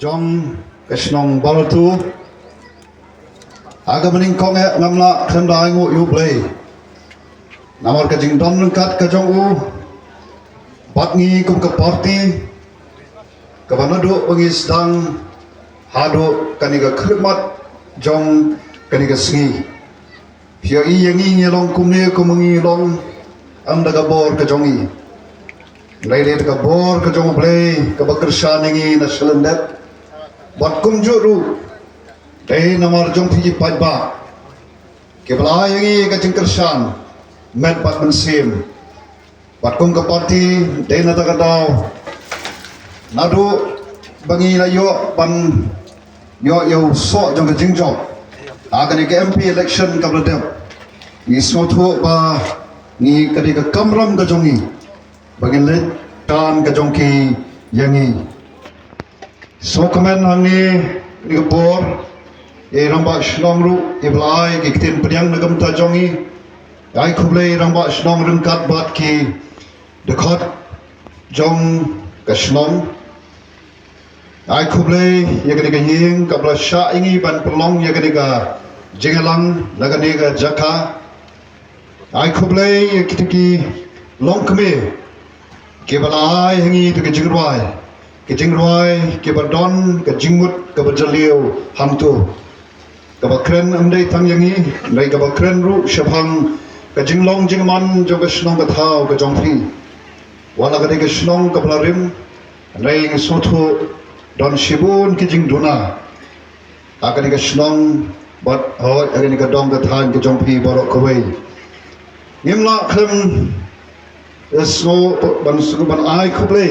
Jong Kesnong Baltu aga meningkong ngamla khanda ngu yu play namar ka jing don kat ka jong u batngi kum ka party ka banadu bangis dang hado kaniga khidmat jong kaniga sngi pia i yangi nyelong kumne kumangi long am daga bor ka jongi laile ka bor ka jong play ka bakrsa ningi na selendet bat kum juru dei namar jong piji pajba ke bala yangi ka jingkersan met bat mensim bat kum ka party dei na daga daw nadu bangi la yo ban yo so jong ka jingjo aga ni ka MP election ka bladem ni so thu ba ni ka di ka kamram ka jongi bagin let tan ka jongki yangi so kamen hangi ni ka bor e ramba shlong ru e blai ki ktin pryang nagam ta jongi ai khuble ramba shlong rung kat bat ki de khot jong ka shlong ai khuble ye ka ying ka bla sha ingi ban pelong ye ka jingalang laga ne ka jakha ai khuble ye ki long kme ke balai hangi tu ke jingroi ke badon ke jingmut ke bajalio hamtu ke bakren amdei tang yangi nei ke bakren ru shabhang ke jinglong jingman jo ke snong ke thau ke jongphi wala ke snong ke blarim nei sothu don shibun ke jingduna akan ke snong bat ho akan ke dong ke than ke jongphi borok kawai ngimla khem so ban ai khuble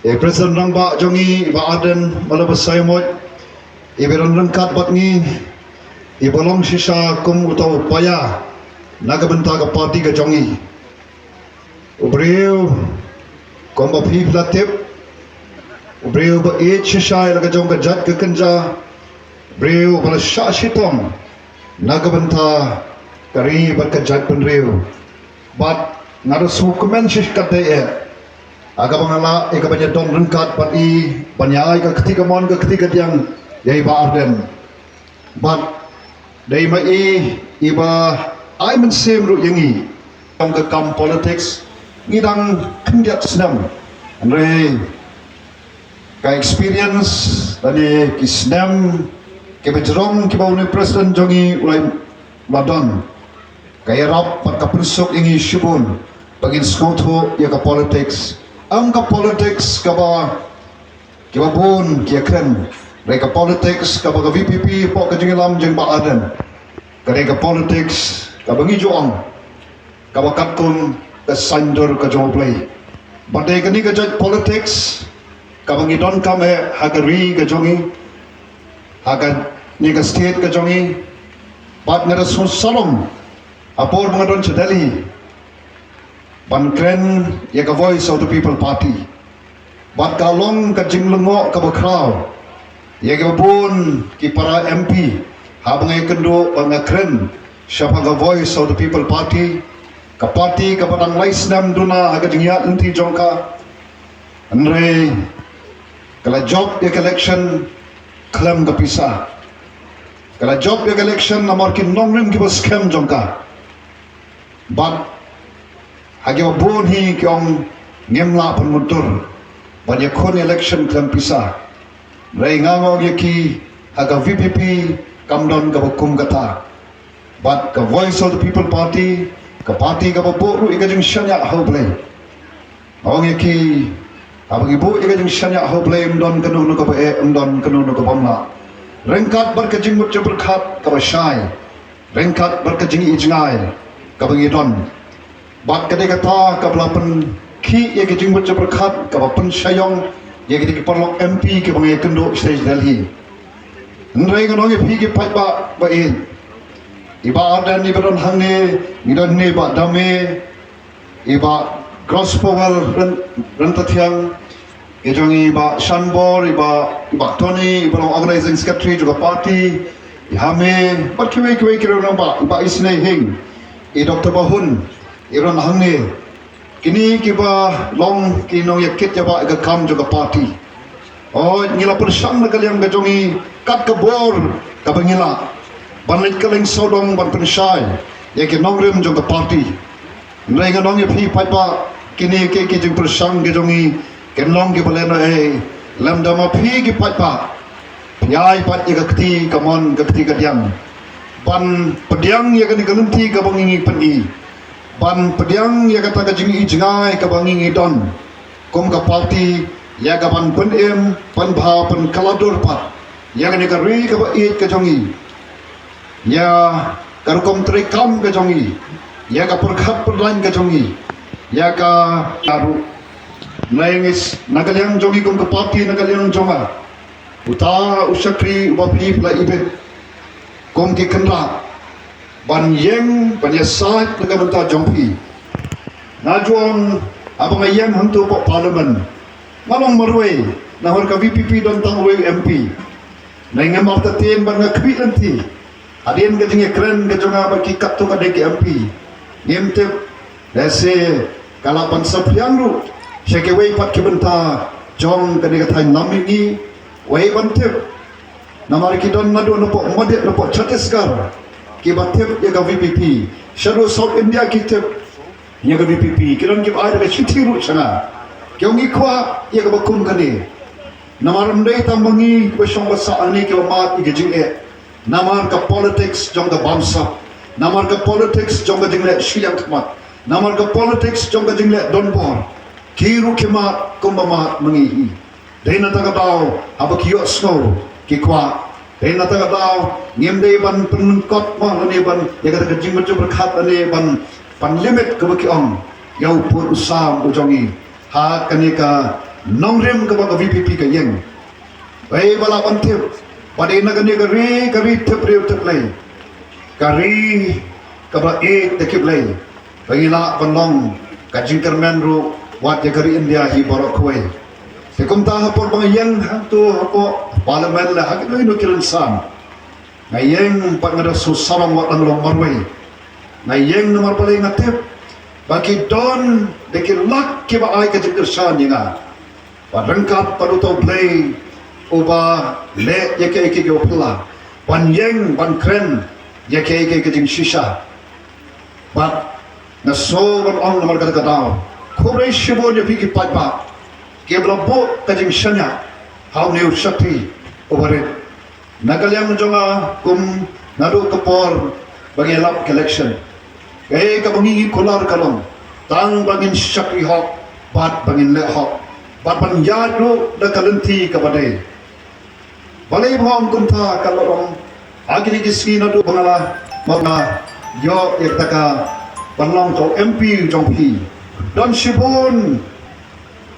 e president rangba jongi ba aden malabasai moj e beron rangkat batni e bolong sisa kum utau paya nagabenta ka party ka jongi ubreu komba phi flatip ubreu ba e sisa la ka jong ka jat ka kanja breu bala sha shitom nagabenta kari bat ka jat penreu bat ngaro sukumen sis kate aga bangala eka banya don rengkat pat i banyai ka ketiga mon ka ketiga yang yai ba arden bat dei mai iba ai men sem ru yangi tong ka kam politics ngidang kendiat senam andre ka experience tadi kisnam ke bejrong ke bawni president jongi ulai ladon kaya rap pat ka prisok ingi shibun bagin skotho ya ka politics ang ka politics ka ba bun kia kren re ka politics ka ba VPP po ka jingilam jeng ba aden ka re ka politics ka bangi joang ka ba katkun ka sandor ka jong play badai ka ni ka judge politics ka bangi don kame hagari ka jongi hagan ni ka state ka jongi bat ngara salom apor mga don sa Delhi ban kren ya ka voice of the people party bat kalong ka jinglungo ka bakraw ya ka bun ki para MP habang ay kendo ang kren siya ka voice of the people party ka padang laisnam duna aga jingyat nanti jongka andre kala job ya election klam ka pisa kala job ya election namar kin nongrim ki scam jongka bat hagi bun hi kyong ngemla pun mutur banyak kon election klam pisa rai ngangog yaki aga VPP kamdon ka bakum kata but ka voice of the people party ka party ka baboru ikajing shanya hoble awang yaki abang ibu ikajing shanya hoble mdon kanu ka ba mdon kanu ka bamla rengkat berkajing mut berkat ka ba shai rengkat berkajing ijngai ka bangidon bat kadai kata ka belapan ki ye ke jingmut berkat ka bapan sayong ye ke perlok MP ke bangai kendo stage Delhi nrai ngonong ye pi ke pajba ba in iba adan ni beron hangne ngidon ne ba dame iba cross power rentathiang ye jongi ba shanbor iba Tony iba organizing secretary juga party hame bat kiwe kiro namba iba isne hing Dr. Bahun iron hangne kini kiba long kinong yakit jaba ga kam juga party Oh, ngila persang na kaliang gajongi kat kabor kabangila. Banlit kaling sodong ban pensay. Ya ke nongrim jong ka party. Nrai nganong ya phi paipa kini ke jong persang gajongi kenlong ke balena lam dama phi ke paipa. Yai pat ya kakti kamon kakti kadiang. Ban pediang ya kani galunti kabangingi peni. Ban pediang ya kata kajingi jengai kabangingi don. Kom ka party ya kapan pun pan bha pan kaladur pat ya kani kari ka ba it ka jongi ya karukom trekam ka jongi ya ka perkhat perlain ka jongi ya ka aru naingis nagalyang jongi kum ka pati nagalyang jonga uta usakri wapi pla ibe kom ki kenra ban yeng ban ya sat nagamanta jongpi najuang abang ayam hantu po parlimen Malong marway, nahor ka VPP don tangway MP. Na nga martatin ba nga kabit nanti. Adin ka jing ekran ka jonga ba kikat to ka deki MP. Ngimtip, desi kalapan sa piangru. Siya ke way pat kibenta, jong ka di katay namingi, way bantip. Namari ki don nado na po umadit na po Chhattisgarh. Kibatip ya ka VPP. Siya do South India kitip ya ka VPP. Kiron kib ay ka chitiru siya nga. Yung ikwa, iya ka bakum kani. Namaramday tambangi, kwasyong basa ani ki wamat igajing Namar ka politics jong ka bamsa. Namar ka politics jong ka jingle siyang kamat. Namar ka politics jong ka jingle donbor. Kiru kimat kumbamat mangihi. Dahil nataga daw, habakiyo snow, kikwa. Dahil nataga daw, ngimday ban penungkot mo, ani ban, yaga taga jing macam berkat ani ban, pan limit kabakiong. Yaw pun usam ujongi. Ha kanika nongrim ka ba VPP ka yeng ay bala pantip padi na kanika kari teplay kari ka ba tekiplay pangila panlong kajing kermen ru wat ya kari India hi borok kuwe sekum ta hapor bang yeng hantu hapo parlimen la hakino ino kiransan ngayeng pat ngada susarang wat lang marway ngayeng nomor paling ngatip bagi don dekir lak ke ba ay ka jikirsan nga parangkat paruto play uba le yake ke opla ban yeng ban kren yake ke jing shisha bat na so ban ong nomor kata kata kore shibo ne piki patpa ke blabo ka jing shanya how new shakti over nagalyang jonga kum nadu kapor bagi lap collection kabangi kolar kalong tang bangin syakri hok bat bangin le hok bat ban yadu da kalenti kabade balai bhom kunta kalorong agini kiski nadu bangala magna yo yaktaka banlong to MP jongpi dan shibun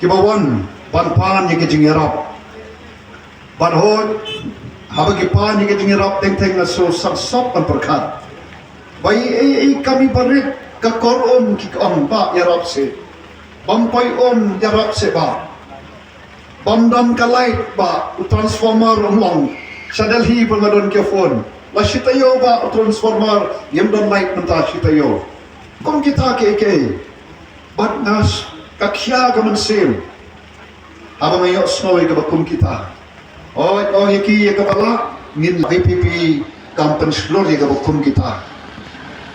kibawan ban pan ye kijing yarap ban hot habagi pan ye kijing yarap teng teng na so sarsop ban perkat Bayi kami barit kakor kikon ba yarap se bampai yarap se ba bamdam kalait ba transformer long sa Delhi pangadon ke phone la sitayo ba transformer yemdon light menta sitayo kung kita ke bat nas kakya gaman sim aba mayo snowy ka bakum kita yaki yakabala ngin VPP kampan slori ka bakum kita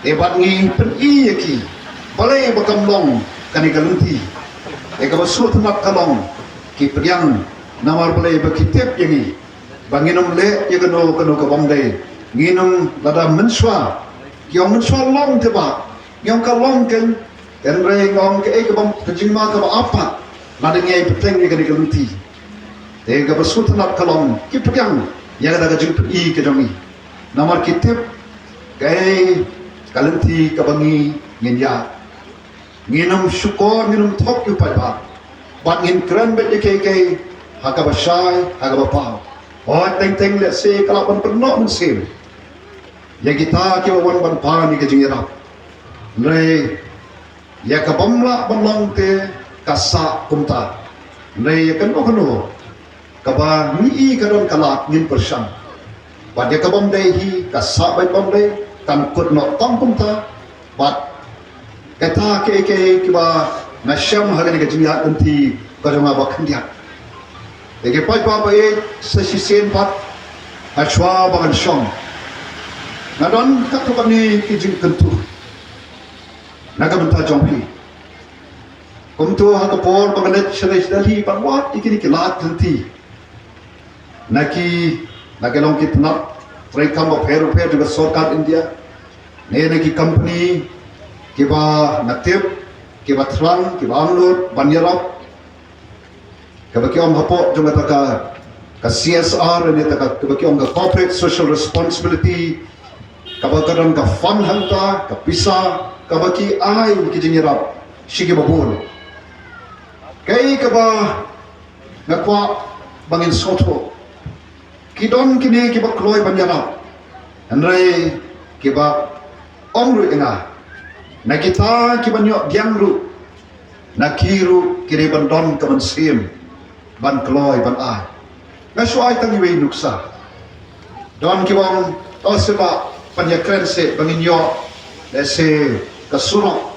Ebat ngi pen yaki balai bakam long kani galunti eka basut nak kalong ki priang namar balai bakitep yangi banginum le yagano kano ka bangdai nginum lada menswa yong menswa long teba yong ka long ken re ngong ke eka bang kajingma ka apa lada ngai peteng ni kani galunti eka basut nak kalong ki priang yaga daga jing i ke jongi namar kitep kai kalenti kabangi ngenya nginum syukur nginum thok yu pai ba bat ngin kran bet ke hakabashai hakabapa teng teng le se kalapan penok mensim ya kita ki wan ban pa ni ke jingira re ya ka bamla banlong te kasa kumta re ya kan kono ka ba ni kadon kalak ngin persang ba ya ka bam dei hi kasa bai bam dei kan kut no tong kumta bat kata ke kiba nasyam hagani ke jingia anti ka jonga ba khandia Ege pai pa ba e sesisen pat achwa bangan song. Nadon katu kami kijing kentu. Nagamenta jompi. Kumtu hakapor banganet shalai dali panwat ikini kilat kenti. Naki nagelong kitnap rekam ba peru juga sarkar India. Ne naki company kiba natip kiba thrang kiba amlur banyarap kabakiom hapo juga ka CSR ni kabakiom ka corporate social responsibility kabagaran ka fund hanta ka pisa kabaki ay kijinirap sige babul kay kaba nakwa bangin soto kidon kini kiba kloy banyarap andray kiba omru ina nakita kiba nyo gyangru nakiru kiri bandon kamansim ban kloy ban ay nasuay tangiway nuksa don kibang tosima panyakrense banginyo lese kasurok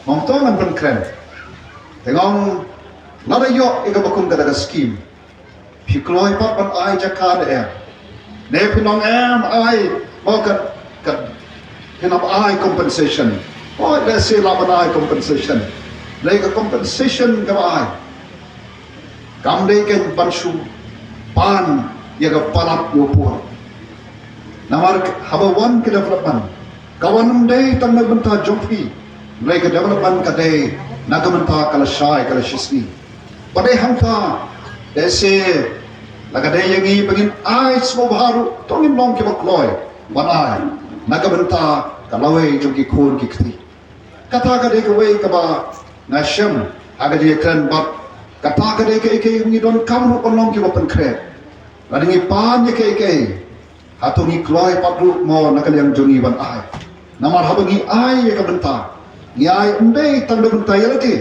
mongtongan ban kren tengong narayo igabakong kadaga skim pi kloy pat ban ay jakada ne pinong ay mo kat hinap ay compensation lese laban ay compensation lega compensation gaba ay kamde ken banshu pan yaga palap yopur namar habawan ke development kawanam day tang nagbenta jompi lega development kade nagamenta kala shay kala shisni padai hangka dese lagade yangi bangin ay smo baharu tongin long ke bakloy banay nagamenta kalawe jomki khon ki khti kata kade ke way kaba nasham agade kran bak kata kade ke ngi don kamru onong ki wapan kre ladingi pan ye ke hatungi kloy padru mo nakal yang jongi ban ai namar habangi ai ye kabenta nyai unde tanda benta ye lagi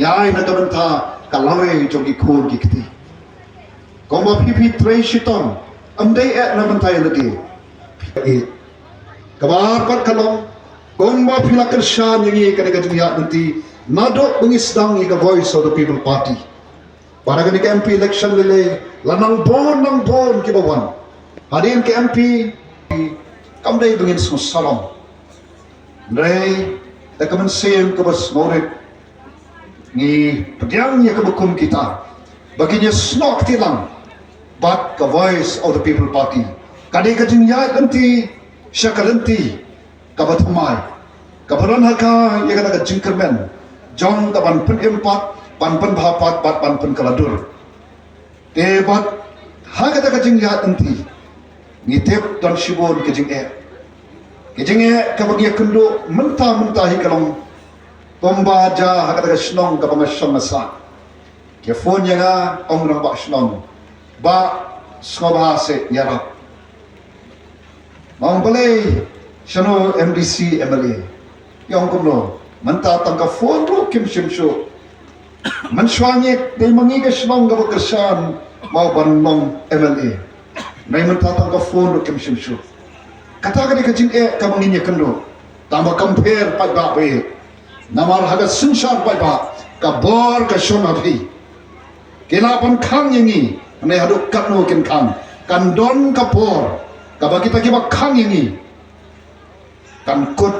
nyai na kabenta kalawe jongi khon ki kti komba pipi tre shiton amde na benta ye lagi kabar pat kalong komba pilakar shan yangi kade kajungi nanti nadok bengisdang ika voice of the people party para kani MP election lele lanang bon kibawan hadin ke MP kamdai bengin salom ndai da kaman sen ke bas morit ni pediang ya kebukum kita baginya snok tilang but the voice of the people party kadi kajing ya ganti syakalanti kabatumai kabaran haka ya kata jingkermen jong taban pun empat pan bhapat bat pan kaladur te bat ha kata kajing ya enti ngitep dan shibon kajing kabagi kendo mentah hi kalong pembaja ha kata snong kabang shamasa ke phone ya ong nang ba snong ba skoba se yara mang balai shano MDC MLA yang kuno mentah tangka phone ro kim shimsho Manswangit day mangigas nong gabagasan mau banong MLA. Nay mentatang ka phone ro kimsimsu. Kata ka kajing kamanginya kendo. Tama compare pa ba be. Namar haga sunshar pa ba ka bor ka shona phi. Kilapan khang yangi nay haduk katno kin khang. Kandon ka por ka ba kita kiba khang yangi. Kan kut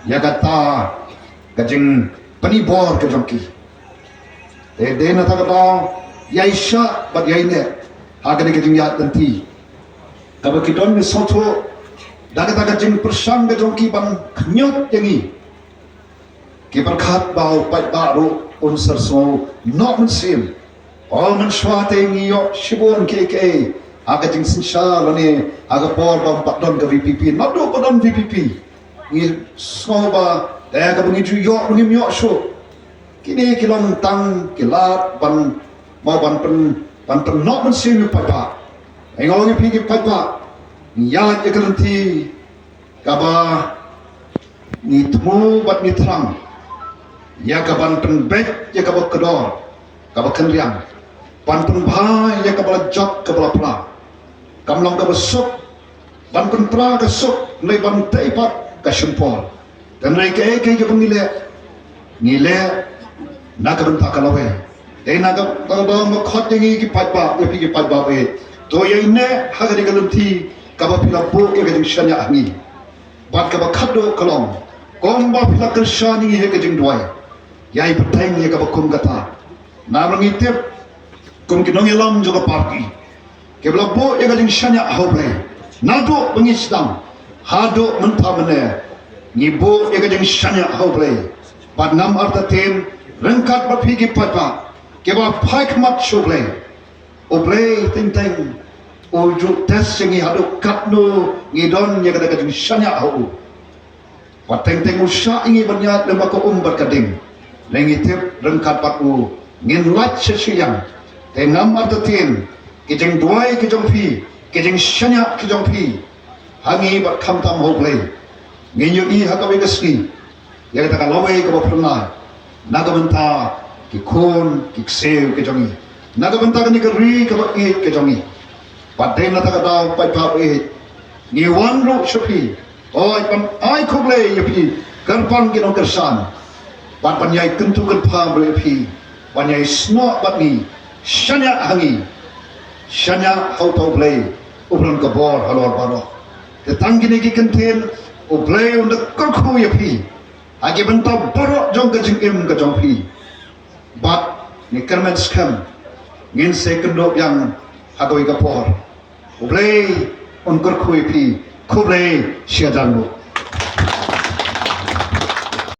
ya kata kajing panibor ka jongki. De na tagadaw yaisha bat yaine agane ke jingya tanti kaba kidon ni soto daga jing persang de jongki ban knyot yangi ki berkhat bau pat baru unsur so not mensim all men swate ngiyo shibon ke aga jing sinsha lani aga por bam patdon ke VPP not do patdon VPP ni soba daga bungi ju yo bungi myo so kini kilong tang kilat ban mau ban pen nok men sim papa engong pi papa ya ekalanti kaba ni tmu bat ni trang ya kaban pen bet ya kaba kedor kaba kenriang pan pen bhai ya kaba jok kaba pla kamlong kaba sup ban pen pra ka sup nei ban teipat ka simpol dan nei ke pengile ngile nak bentak kalawe naga ma khot dengi ki patba epi ki patba e to ye ne hagari galum thi kaba pila bo e gading shanya angi bat kaba khado kolom komba pila kershani he gading duai yai betaing ye kaba kum kata namang itep kum ki nong elam juga parki kebla bo e gading shanya hoble nado bengisdam hado mentamane ni bo e gading shanya hoble bat nam arta tem rengkat bat pigi patba keba paik mat shoble oble ting ting ojo tes sengi hado katno ngidon ye kada kading shanya ho wat ting ting usha ingi banyat le mako berkading lengi tip rengkat patu ngin lat sesiang te ngam artatin kijeng duai kijong pi kijeng shanya kijong pi hangi bat kam tam hoble nginyu i hakawe gaski ye kada kalawe ko pernah nagamenta ki khon ki seu kijongi nagamenta ni kari ko i kijongi padai na taka daw pai pa e ni wan ro shopi oi pan ai khoble ye pi karpan ki no kersan pan pan yai tentu kan pa bre pi pan yai sno bat ni shanya hangi shanya hau to ble ubran ka bor halor bano te tangini ki kenten o ble on de kokho ye pi age benta boro jong ka jing im ka jong pi bat ni kermen skam ngin second yang hagoi ka por Ublay on kurkui pi kublay siya janlo.